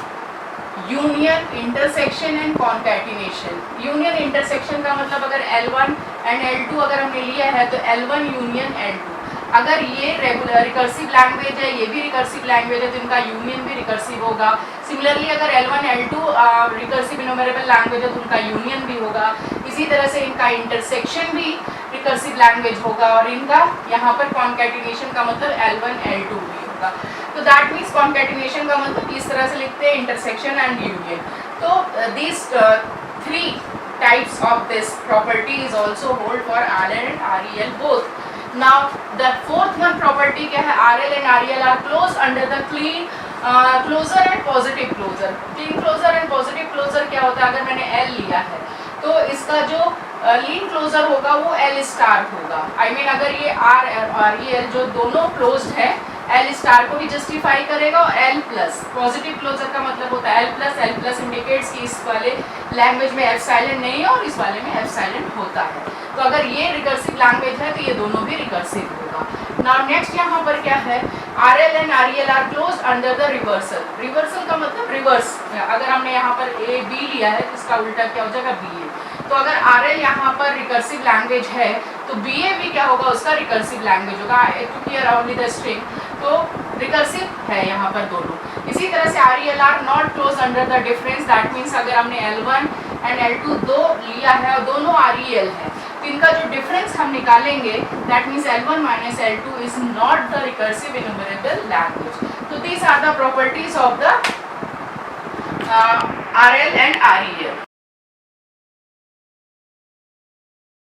union, intersection and concatenation. Union intersection का मतलब अगर L1 एंड L2 अगर हमने लिया है तो L1 यूनियन L2। अगर ये रेगुलर रिकर्सिव लैंग्वेज है, ये भी रिकर्सिव लैंग्वेज है, तो इनका यूनियन भी रिकर्सिव होगा। सिमिलरली अगर L1 L2 recursive enumerable language है तो उनका यूनियन भी होगा। इसी तरह से इनका इंटरसेक्शन भी रिकर्सिव लैंग्वेज होगा, और इनका यहाँ पर कॉन्कैटिनेशन का मतलब L1 L2 भी होगा। तो दैट मीन्स कॉन्कैटिनेशन का मतलब इस तरह से लिखते हैं, इंटरसेक्शन एंड यूनियन। तो these three types of this property is also hold for RL and REL both. Now the fourth one property क्या है, RL and REL are close under the clean closure and positive closure. Clean closure and positive closure क्या होता है, अगर मैंने L लिया है तो इसका जो लीन क्लोजर होगा वो L स्टार होगा। आई मीन अगर ये REL जो दोनों क्लोज्ड है L स्टार को भी जस्टिफाई करेगा, और L प्लस पॉजिटिव क्लोजर का मतलब होता है L प्लस इंडिकेट्स कि इस वाले लैंग्वेज में F साइलेंट नहीं है और इस वाले में F साइलेंट होता है। तो अगर ये रिकर्सिव लैंग्वेज है तो ये दोनों भी रिकर्सिव होगा। नाउ नेक्स्ट यहाँ पर क्या है, RL and REL are close under the reversal. Reversal का मतलब रिवर्स, अगर हमने यहाँ पर A B लिया है तो इसका उल्टा क्या हो जाएगा B A। तो अगर RL यहाँ पर रिकर्सिव लैंग्वेज है तो BA भी क्या होगा, उसका रिकर्सिव लैंग्वेज होगा, क्योंकि अराउंड द स्ट्रिंग तो रिकर्सिव है यहाँ पर दोनों। इसी तरह से REL are not close under the difference, that means अगर हमने L1 एंड L2 दो लिया है और दोनों REL है तो इनका जो डिफरेंस हम निकालेंगे that means L1 minus L2 is not the recursive enumerable language. तो these are the properties of the RL and REL।